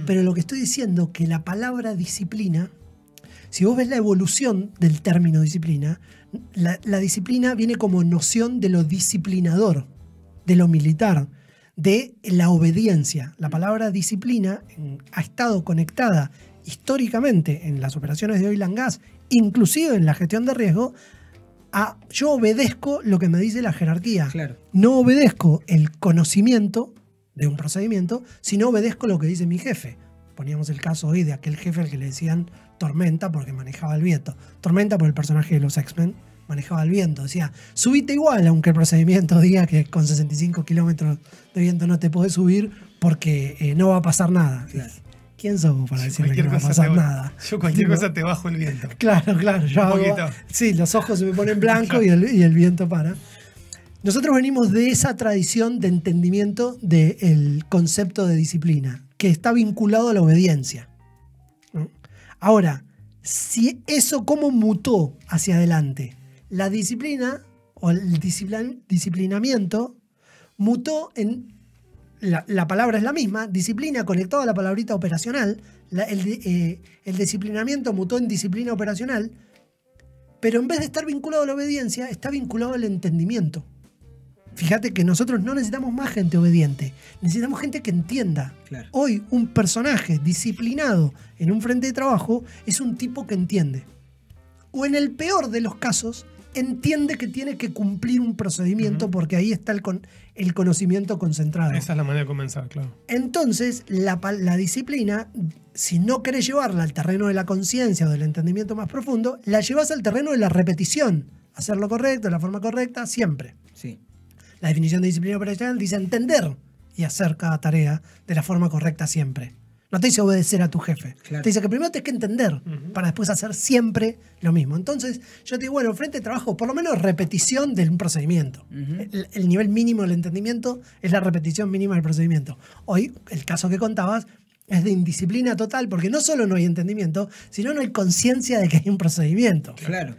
pero lo que estoy diciendo que la palabra disciplina, si vos ves la evolución del término disciplina, la disciplina viene como noción de lo disciplinador, de lo militar, de la obediencia. La palabra disciplina ha estado conectada históricamente en las operaciones de oil and gas, inclusive en la gestión de riesgo, yo obedezco lo que me dice la jerarquía. Claro. No obedezco el conocimiento de un procedimiento, sino obedezco lo que dice mi jefe. Poníamos el caso hoy de aquel jefe al que le decían Tormenta porque manejaba el viento. Tormenta por el personaje de los X-Men manejaba el viento. Decía, subite igual, aunque el procedimiento diga que con 65 kilómetros de viento no te podés subir porque no va a pasar nada. Claro. ¿Quién sos para decirme que no va a pasar nada? Yo cualquier cosa te bajo el viento. Claro. Sí, los ojos se me ponen blancos y el viento para. Nosotros venimos de esa tradición de entendimiento del concepto de disciplina, que está vinculado a la obediencia, ¿no? Ahora, si eso cómo mutó hacia adelante, la disciplina o el disciplinamiento mutó en... La palabra es la misma, disciplina conectada a la palabrita operacional. El disciplinamiento mutó en disciplina operacional, pero en vez de estar vinculado a la obediencia, está vinculado al entendimiento. Fíjate que nosotros no necesitamos más gente obediente, necesitamos gente que entienda. Claro. Hoy un personaje disciplinado en un frente de trabajo es un tipo que entiende. O en el peor de los casos, entiende que tiene que cumplir un procedimiento porque ahí está el conocimiento concentrado. Esa es la manera de comenzar, claro. Entonces, la disciplina, si no querés llevarla al terreno de la conciencia o del entendimiento más profundo, la llevas al terreno de la repetición. Hacer lo correcto, de la forma correcta, siempre. Sí. La definición de disciplina operacional dice entender y hacer cada tarea de la forma correcta siempre. No te dice obedecer a tu jefe. Claro. Te dice que primero tienes que entender para después hacer siempre lo mismo. Entonces, yo te digo, bueno, frente de trabajo, por lo menos repetición del procedimiento. El nivel mínimo del entendimiento es la repetición mínima del procedimiento. Hoy, el caso que contabas es de indisciplina total, porque no solo no hay entendimiento, sino no hay conciencia de que hay un procedimiento. Claro.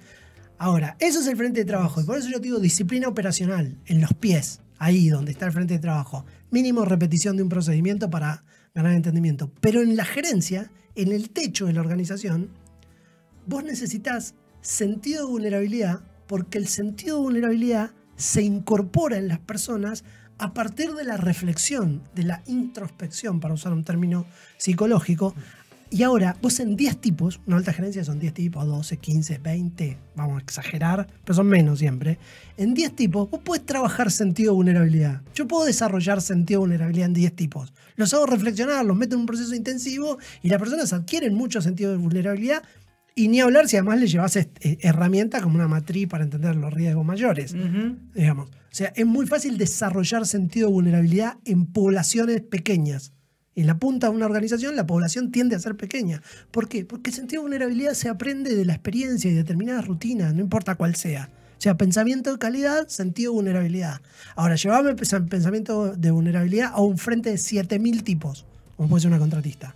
Ahora, eso es el frente de trabajo. Y por eso yo te digo disciplina operacional, en los pies, ahí donde está el frente de trabajo. Mínimo repetición de un procedimiento para ganar entendimiento. Pero en la gerencia, en el techo de la organización, vos necesitas sentido de vulnerabilidad, porque el sentido de vulnerabilidad se incorpora en las personas a partir de la reflexión, de la introspección, para usar un término psicológico. Y ahora, vos en 10 tipos, una alta gerencia son 10 tipos, 12, 15, 20, vamos a exagerar, pero son menos siempre. En 10 tipos, vos podés trabajar sentido de vulnerabilidad. Yo puedo desarrollar sentido de vulnerabilidad en 10 tipos. Los hago reflexionar, los meto en un proceso intensivo y las personas adquieren mucho sentido de vulnerabilidad. Y ni hablar si además le llevas herramientas como una matriz para entender los riesgos mayores. Digamos. O sea, es muy fácil desarrollar sentido de vulnerabilidad en poblaciones pequeñas. En la punta de una organización, la población tiende a ser pequeña. ¿Por qué? Porque el sentido de vulnerabilidad se aprende de la experiencia y de determinadas rutinas, no importa cuál sea. O sea, pensamiento de calidad, sentido de vulnerabilidad. Ahora, llevame pensamiento de vulnerabilidad a un frente de 7.000 tipos, como puede ser una contratista.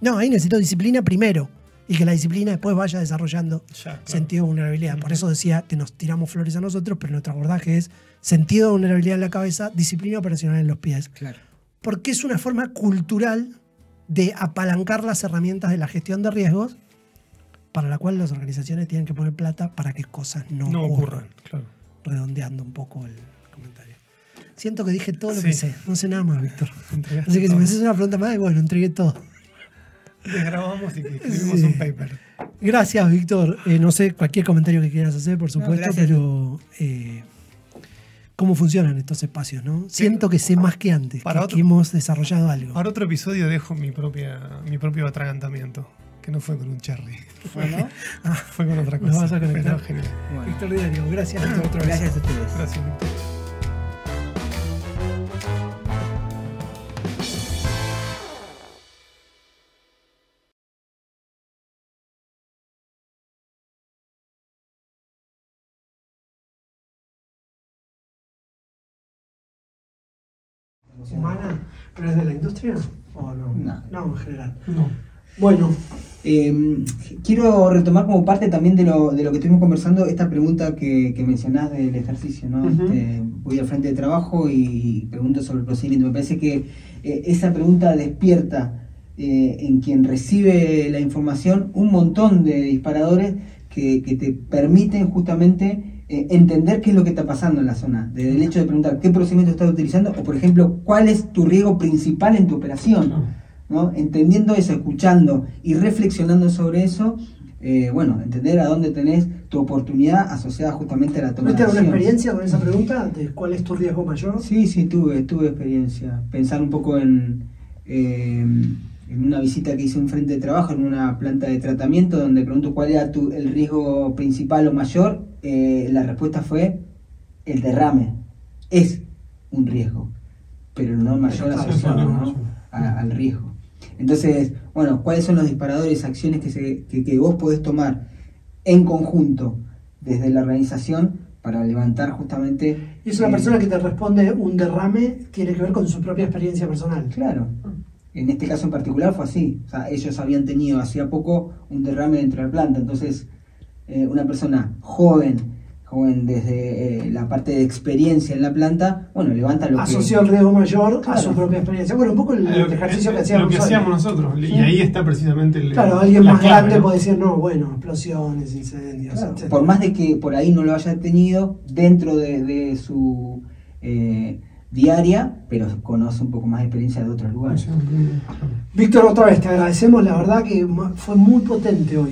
No, ahí necesito disciplina primero y que la disciplina después vaya desarrollando sentido de vulnerabilidad. Por eso decía que nos tiramos flores a nosotros, pero nuestro abordaje es sentido de vulnerabilidad en la cabeza, disciplina operacional en los pies. Claro. Porque es una forma cultural de apalancar las herramientas de la gestión de riesgos para la cual las organizaciones tienen que poner plata para que cosas no ocurran. Claro. Redondeando un poco el comentario. Siento que dije todo lo que sé. No sé nada más, Víctor. Así que si me haces una pregunta más, bueno, entregué todo. Desgrabamos y escribimos un paper. Gracias, Víctor. No sé, cualquier comentario que quieras hacer, por supuesto, pero... cómo funcionan estos espacios, ¿no? Siento que sé más que antes, que hemos desarrollado algo. Para otro episodio dejo mi propio atragantamiento, que no fue con un cherry. Bueno, fue con otra cosa. Nos vas a conectar. Genial. Bueno. Extraordinario. Gracias, Víctor, otra vez. Gracias a ustedes. Gracias, Víctor. ¿Humana? ¿Pero es de la industria? ¿O no? No, en general. No. Bueno. Quiero retomar como parte también de lo que estuvimos conversando esta pregunta que mencionás del ejercicio, ¿no? Voy al frente de trabajo y pregunto sobre el procedimiento. Me parece que esa pregunta despierta en quien recibe la información un montón de disparadores que te permiten justamente entender qué es lo que está pasando en la zona. Desde el hecho de preguntar qué procedimiento estás utilizando o, por ejemplo, cuál es tu riesgo principal en tu operación, ¿no? Entendiendo eso, escuchando y reflexionando sobre eso, entender a dónde tenés tu oportunidad asociada justamente a la toma de ¿Tuviste alguna decisiones. experiencia con esa pregunta? ¿De cuál es tu riesgo mayor? Sí, tuve experiencia. Pensar un poco en una visita que hice a un frente de trabajo en una planta de tratamiento donde pregunto cuál era el riesgo principal o mayor. La respuesta fue el derrame. Es un riesgo, pero no mayor asociado, ¿no? al riesgo. Entonces, ¿cuáles son los disparadores, acciones que vos podés tomar en conjunto desde la organización para levantar justamente... Y es una persona que te responde un derrame, tiene que ver con su propia experiencia personal. Claro. En este caso en particular fue así. O sea, ellos habían tenido hacía poco un derrame dentro de la planta. Entonces, una persona joven desde la parte de experiencia en la planta, levanta lo que... Asoció el riesgo mayor a su propia experiencia. Bueno, un poco el ejercicio que hacíamos. Lo que hacíamos nosotros. ¿Sí? Y ahí está precisamente el... Claro, alguien más grande, ¿no? Puede decir, explosiones, incendios, claro, por más de que por ahí no lo haya tenido, dentro de su diaria, pero conoce un poco más de experiencia de otros lugares. Víctor, otra vez te agradecemos, la verdad que fue muy potente hoy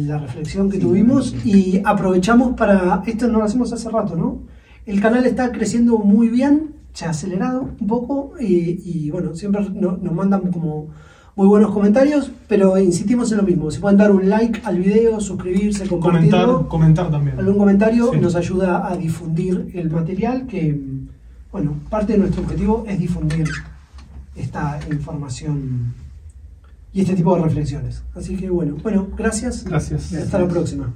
la reflexión que tuvimos y aprovechamos para, esto no lo hacemos hace rato, ¿no? El canal está creciendo muy bien, se ha acelerado un poco y bueno, siempre nos mandan como muy buenos comentarios, pero insistimos en lo mismo, si pueden dar un like al video, suscribirse, compartirlo, comentar también. Algún comentario nos ayuda a difundir el material que... Bueno, parte de nuestro objetivo es difundir esta información y este tipo de reflexiones. Así que bueno, gracias. Gracias. Hasta la próxima.